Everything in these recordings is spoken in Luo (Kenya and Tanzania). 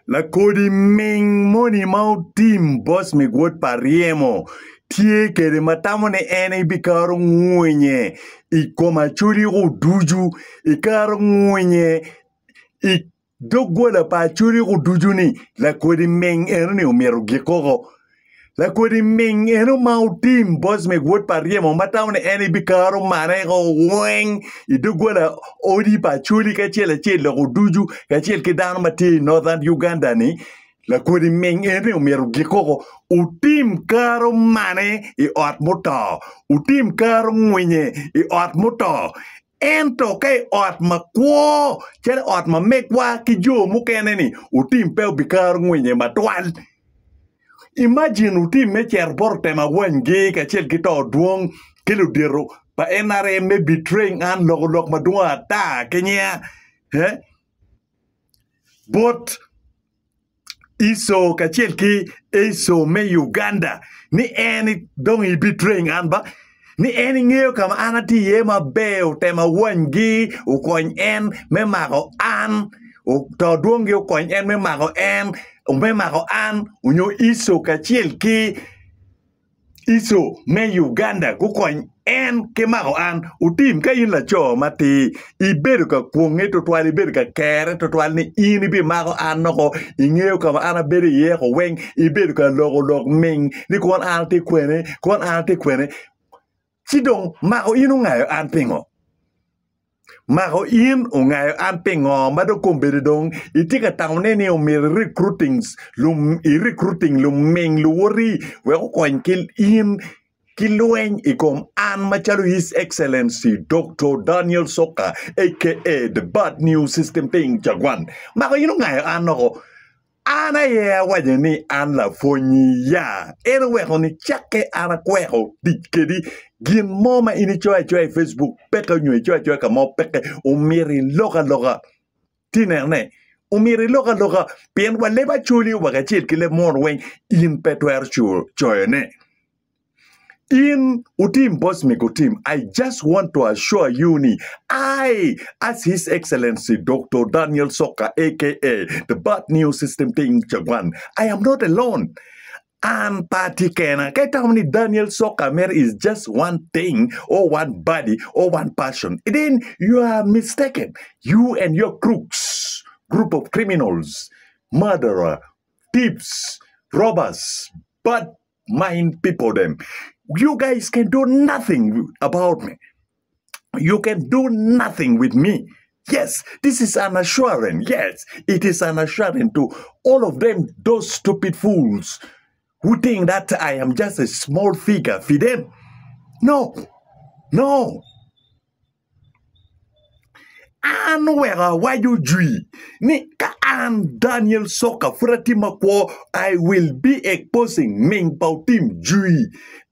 Lokodi ming moni Otim Bosmic wot Aryemo tie kere matamo ne ene bikaro ngwinye Acholi duju ikaro ngwinye idogola pa Acholi duju ni Lokodi ming ene umeru gikoko Lokodi ming ene Otim Bosmic wot Aryemo matamo ne ene bikaro mane ko weng idogola odi pa Acholi kachele duju kachele kidano mati Northern Uganda ni Lokodi ming ene umeru gikoko Otim karo mane I ot moto Otim karo ngwinye I ot moto ento kay ot makwo chele ot mamekwa ki jo mukene ni Otim pe bikaro ngwinye matwal. Imagine Otim mecher borte ma wenge kachel kito duong kilo dero pa NRM me betraying an log madua ta Kenya but iso kachel ki iso me Uganda ni eni dong I betraying an ba ni eni ngeo kama anati ye ma beo tema wenge ukony en me mago an to duong yo kony en me mago en umemako an unyo iso kachiel ki iso me Uganda kukony en ke mako an Otim ka in la cho mati ibedo ka kwonge to twali ibedo ka kere to twali ni ini bi mako an noko ingeo kama ana bedo ye ko weng ibedo ka log ming ni kon an te kwene sidong mako inu ngayo an pingo Mako in ungayo an pingo mado kumbere dong itika taune ni recruiting lum ming luwori weko kwen kil in kiluen ikom an machalo His Excellency Dr. Daniel Soka aka the bad news system thing jagwan mako in ungayo an noko ana ye waje ni an la fonyi ya eno weko ni chake ana kweko dikedi gin moma ini choy Facebook peke nyue choy ka mo peke umiri loka tinerne umiri loka pien waleba chuli wakachil kile mon weng in petwer choy ne in Otim Bosmic Otim, I just want to assure you ni I as His Excellency Dr. Daniel Soka aka the bad news system thing Chagwan I am not alone. And party kena ni Daniel Soka mer is just one thing or one body or one passion. Then you are mistaken. You and your crooks, group of criminals, murderer, thieves, robbers, bad mind people them. You guys can do nothing about me. You can do nothing with me. Yes, this is an assurance. Yes, it is an assurance to all of them, those stupid fools who think that I am just a small figure for them. No. An wera wayu jui ni ka an Daniel Soka fratima kwa I will be exposing ming Otim jui.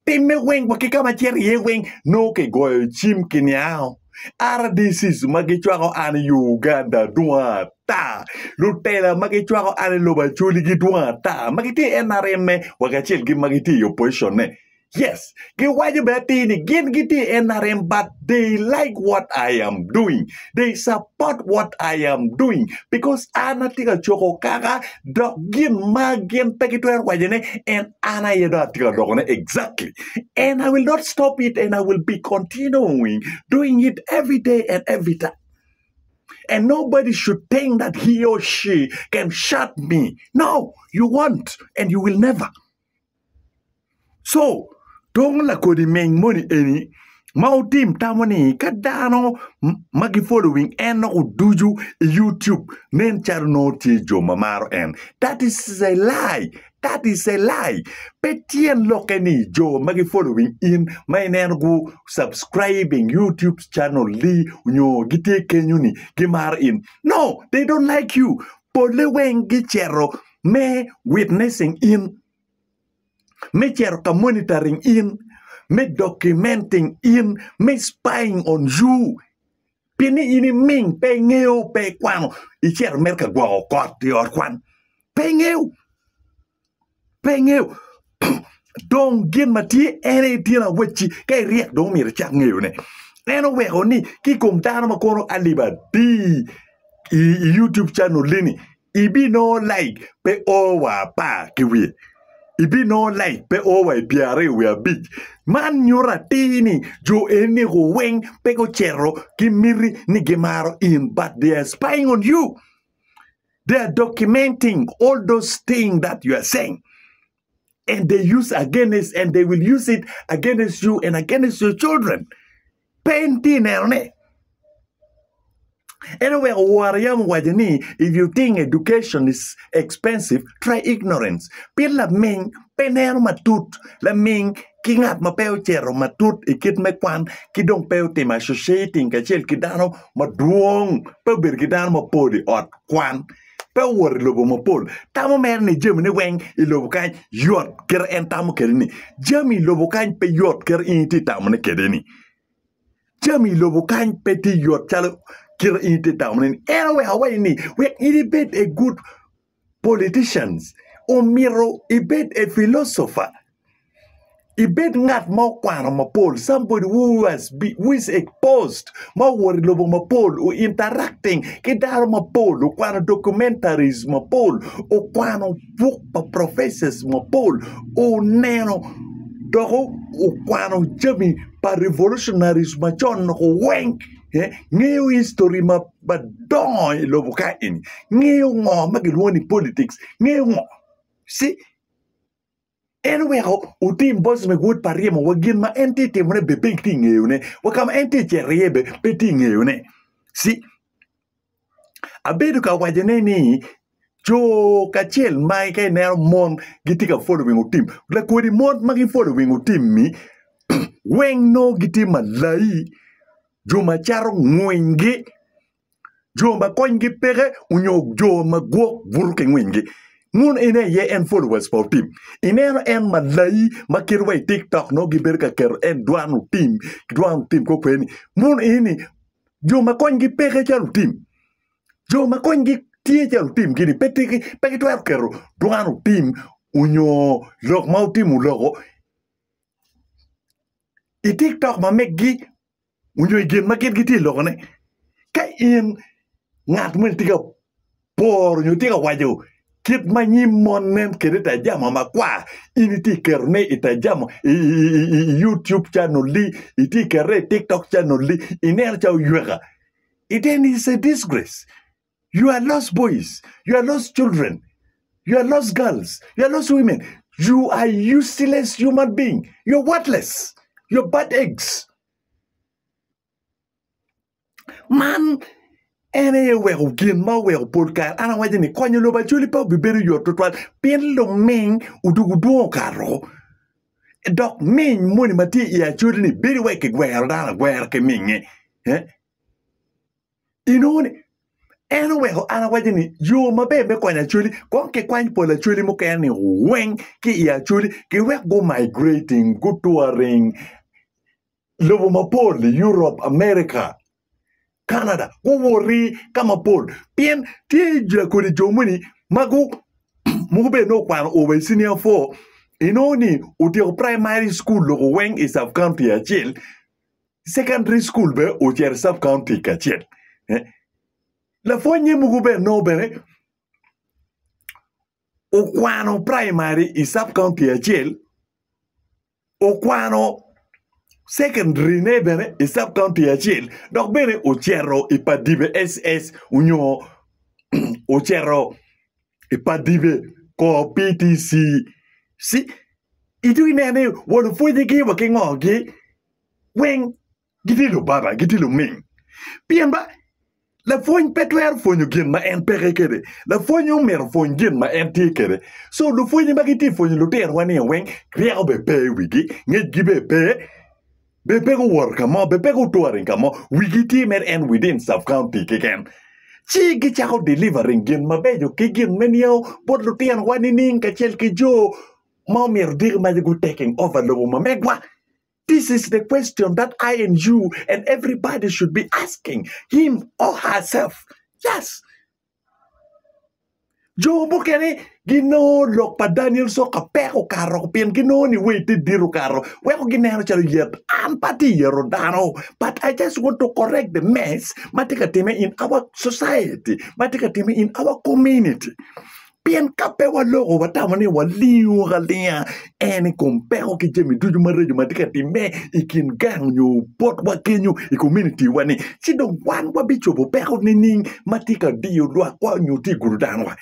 Time weng wakikama cheri ye weng no ke goyo chim kinyao. RDCs magichwako an Uganda dua ta lutela magichwako an loba chuli gi dua ta magiti NRM wakachel gi magiti opposition ne. Yes, gi waje bati ni gin giti NRM but they like what I am doing. They support what I am doing because anatika choko kaka do gin magin pekitwer wajene and ana yeda tika dogone exactly. And I will not stop it and I will be continuing doing it every day and every time. And nobody should think that he or she can shut me. No, you won't and you will never. So, don't Lokodi ming moni any Otim tamo ni kadano magi following eno duju YouTube nen charno jo mamaro en. That is a lie. That is a lie. Petien lokeni jo magi following in my nengu subscribing YouTube channel li unyo gite kenyuni gimar in. No, they don't like you. Pole weng gichero me witnessing in. Me cherka monitoring in, me documenting in, me spying on you. Pini ini ming pengeu pe kwano. Icher merka gwa kot yor kwan. Pengeu. Don't gin mati ene tina wechi kay riek dong mir chak ngeu ne. Eno weko ni ki kum dano makono aliba di YouTube channel lini. Ibi no like pe owa pa kiwi. Ibi no like pe owa piare we a big. Man nyura tini jo eni go weng pe go chero kimiri ni gemaro in, but they are spying on you. They are documenting all those things that you are saying. And they use against, and they will use it against you and against your children. Painting erne. Anyway, Aryemo wajani, if you think education is expensive, try ignorance. Pin la ming, pener matut, la ming, kingat mapeo chero matut, ikit mekwan, kidong peo tema associating kachel kidano maduong, pe bir kidano mapodi ot kwan. Pe wor lobo mapol. Tamo mer ni jem ni weng I lobo kan yot ker en tamo kerini. Jami lobo kan pe yot ker inti tamo ne kedeni. Jami lobo kan pe ti yot chalo ker inti tamo ne. Anyway, Hawaii ni we ibet a good politicians. Omiro ibet a philosopher. Ibet ngat mo kwano mapol, somebody who is exposed, mo wori lobo mapol, o interacting, kidaro mapol, o kwano documentaries mapol, o kwano book pa professors mapol, o neno dogo, o kwano jami pa revolutionaries machon no weng, ngeo history ma badong lobo kaini, ngeo ngo magilwani politics, ngeo ngo, see. Anyway, Otim Bosmic would Aryemo wagin ma entity mone be painting eune. Wakam entity rebe painting eune. See, abeduka wajene ni jo kachel mai kai ner mon gitika following Otim. Lokodi mon magi following Otim mi weng no giti malai jo macharo ngwinye jo ma kongi pere unyo jo ma go vuruke ngwinye. Mun ine ye en followers for team. Ine en malai makirwa TikTok no giberka ker en duanu team ko kweni. Mun ini jo makongi peke chalu team. Jo makongi tie chalu team gini peke tuar kero duanu team unyo lok mau team ulogo. I TikTok ma megi unyo igen makit giti logo ne. Ka in ngat mun tiga por nyo tiga wajo. Kit manyi monen kereta jama makwa initi kerne itajama YouTube channel li iti kere TikTok channel li iner chao yuega. It is a disgrace. You are lost boys. You are lost children. You are lost girls. You are lost women. You are useless human being. You're worthless. You're bad eggs. Man. Ene weo gin ma weo podcast ana wajini kwanyo loba chuli pa biberi yo totwal pien lo ming uduguduo karo dok ming moni mati ya chuli ni beri weke gwer dana gwer ke minge inoni ene weo ana wajini yo mabebe kwanya chuli konke kwany pola chuli mukeni weng ki ya chuli ki wek go migrating go touring lobo mapoli Europe America Canada, go worry, come upon. Pien, tia kuri jomuni, magu, mube no kwan over senior 4. Inoni, utio primary school logo weng is sub county Acholi. Secondary school be utier sub county Acholi. La fonye mugube no bene. Okwano primary is sub county Acholi. Okwano secondary ne bene is sub county Acholi. Donc bene ochero ipadive SS unyo ochero ipadive ko PTC. Si itu inene wonu fuji ki wakingogi weng gitilo baba gitilo ming. Piemba la fonь petwer fonyo gin ma en pere kede. La fonyo mer fonyo gin ma en ti kede. So lu fonyo bagiti fonyo lu ter wani weng kriya be pe wigi ngej gibe pe Bebe go work kamo, bebe go touring kamo, wigiti mer and within sub-county kiken. Chi gichako delivering gin mabejo kigin menyo, but lutian wanining kachel kijo, momir dig magic taking over lobo mamegwa. This is the question that I and you and everybody should be asking him or herself. Yes. Jo bukene gino lok pa Daniel so kapeko karo pien gino ni wait diru karo. Weko ginero chalo yet an pati yero dano. But I just want to correct the mess matika time in our society. Matika time in our community. Pien kapewa logo watamani waliu galia eni kompero ki jemi duju mareju matika time ikin gang nyu pot wakenyu i community wani. Sido wan wabichobo peko nining matika diyo lwa kwa nyu ti gurudanwa.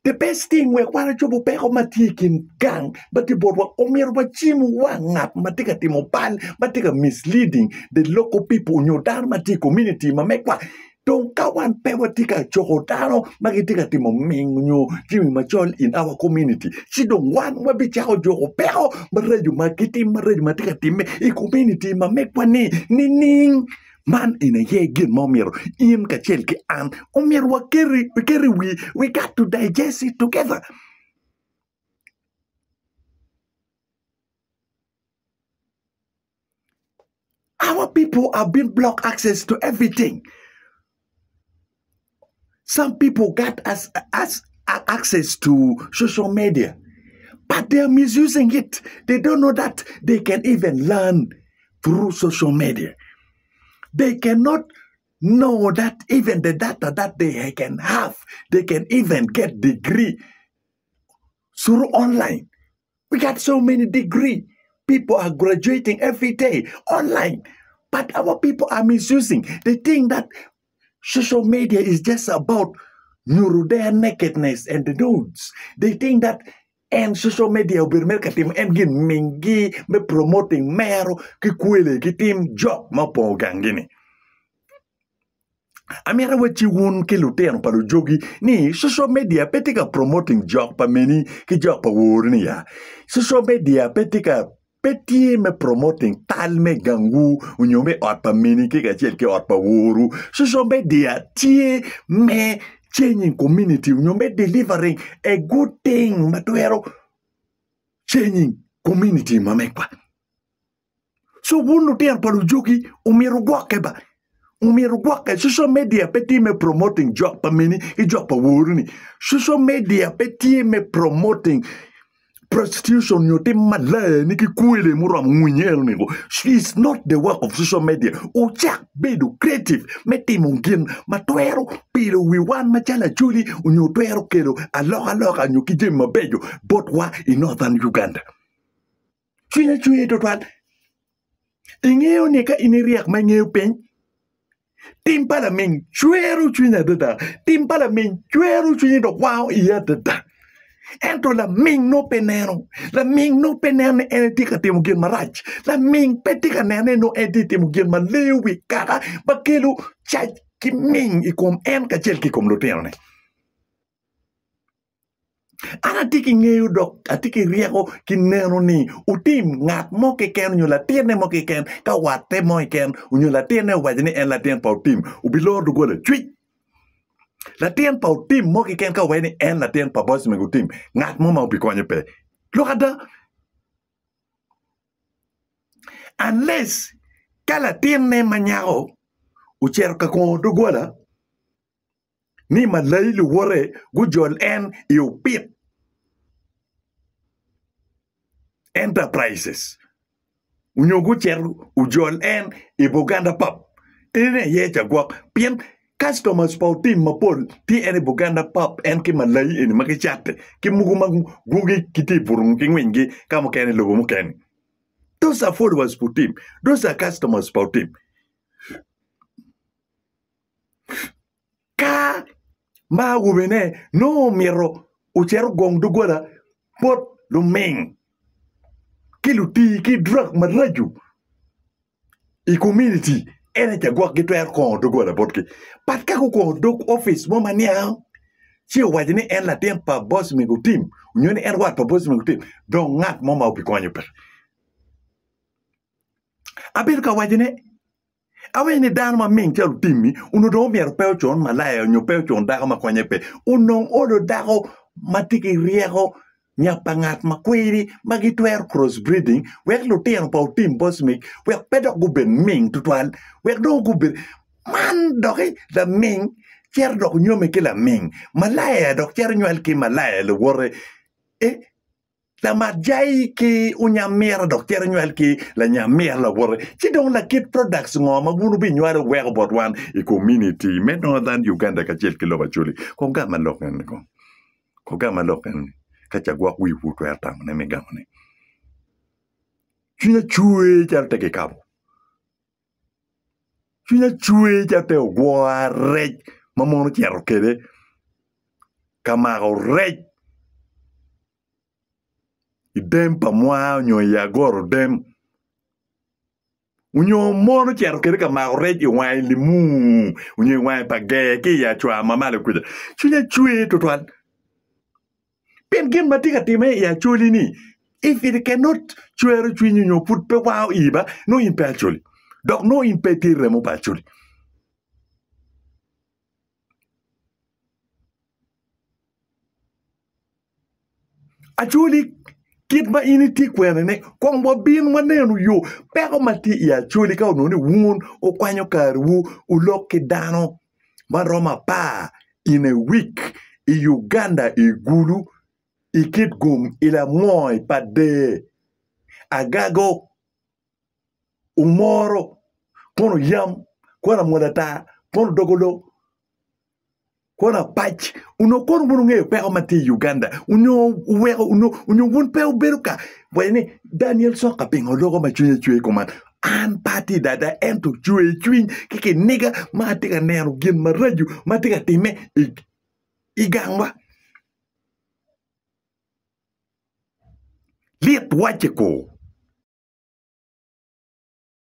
The best thing we want to peko matikin gang, but the board omir wachimu wangap matika timopal, matika misleading the local people in your darmati community mamekwa. Don't kawan pewatika chokodano magitika timo ming nyo Jimmy Machol in our community. She don't want wabi chako joko peko mareju makiti mareju matika time I community mamekwa ni ning. Man in a year gin momir in kachelki and omir wa carry we got to digest it together. Our people have been blocked access to everything. Some people got access to social media, but they are misusing it. They don't know that they can even learn through social media. They cannot know that even the data that they can have, they can even get degree through online. We got so many degrees. People are graduating every day online. But our people are misusing. They think that social media is just about their nakedness and the nudes. They think that and social media will be marketing and gin mingi me promoting mero ki kwele ki team job mapo gangini. Amira wachi wun ki luteno palu jogi ni social media petika promoting job pa meni ki job pa wurni ya. Social media petika peti me promoting talme gangu unyome ot pa meni ki kachel ki ot pa wuru. Social media tie me changing community, you may delivering a good thing, matuero changing community, mamekwa. So, wunu tian palu jogi, umiru guakeba. Umiru guake, social media peti me promoting job pa mini, I job pa wuruni. Social media peti me promoting prostitution, you tim malay, niki kuile muram ngwinye nego. It's not the work of social media. Uchak bedu creative, meti mungkin, matuero, pilo we want machala Acholi, unyo tuero kero, aloka nyukije mabejo, but wa in northern Uganda. Chuye total. Ingeo neka iniriak mangeo pen. Timpala ming, chuero chunya dada. Timpala ming, chuero chunya do wow iya dada. Entro la ming no penero. La ming no penero enetika timugin marach. La ming petika nene no editi mugin malewi kaka. Bakelu chaj ki ming ikom en kachel ki kom lotene. Ana tiki ngeu dok, atiki riako ki neno ni. Utim ngat mo ke ken unyo latine mo ke ken. Ka wate mo ken unyo latine wajini en latine pa utim. Ubilor dugole chui. Latien pa utim mo ki ken ka weni en latien pa Bosmic utim ngat mo ma upi konye pe. Look at that. Unless ka latien ne manyao ucher ka kon dugola ni malay lu wore gujol en iupit enterprises. Unyo gucher ujol en ibuganda pop. Ine yecha guak pien customers pa utim mapol ti ene Buganda pop en ki malay ene makichate ki mugumang gugi kiti burung ki ngwingi kamo kene logo mo kene. Those are followers pa utim. Those are customers pa utim. Ka ma gubene no miro uchero gong dugola pot lumeng ki luti ki drug maraju I community ene cha guak gitu er kon dugola potki. Pat ka ko dog office mo mania. Si wajini en la tien pa Bosmic utim. Unyoni en wat pa Bosmic utim. Don ngat mo ma upi konye per. Abir ka wajini awe ni dan ma ming chalu timi uno do mier peochon malaya nyo peochon dako ma konye pe. Unong odo dako matiki riego nyapangat makwiri magitwer crossbreeding wek lutien pa Otim Bosmic wek pedok guben ming tutwal wek do guben man doki the ming cher dok nyome ke la ming malaya dok cher nywel ke malaya le wore la majai ki unyamira dok cher nywel ki la nyamira la wore chi dong la kit products ngoma bunu bi nywel wer bot wan e community me northern Uganda ka chel kilo Acholi ko ga maloken ko ga maloken ka chagwa wi puto ya tam ne me gamone chunya chue char te ke kabo chunya chue char te guare mamono cher kede kamaro rej idem pa mwa nyo ya goro dem unyo mono cher kede kamaro rej iwai limu unyo iwai page ki ya chwa mamale kuja chunya chue totwal pen gin matika time ya Acholi ni if it cannot chue chwinyo nyo put pe wow iba no impe Acholi dok no impe tiremo pa Acholi Acholi kit ma initi kwene ne kong bo bin manenu yo peko mati ya Acholi ka unoni wun o kwanyo karu uloki dano maroma pa in a week i Uganda igulu ikit gum ila moy pade agago umoro kono yam kono modata kono dogolo kona patch uno kono bunu nge peko mati Uganda unyo wego unyo wun peo beruka wene Daniel soka pingo logo ma chue koman an party dada ento chue kike nigga matika nero gin maraju matika time igangwa liet wache ko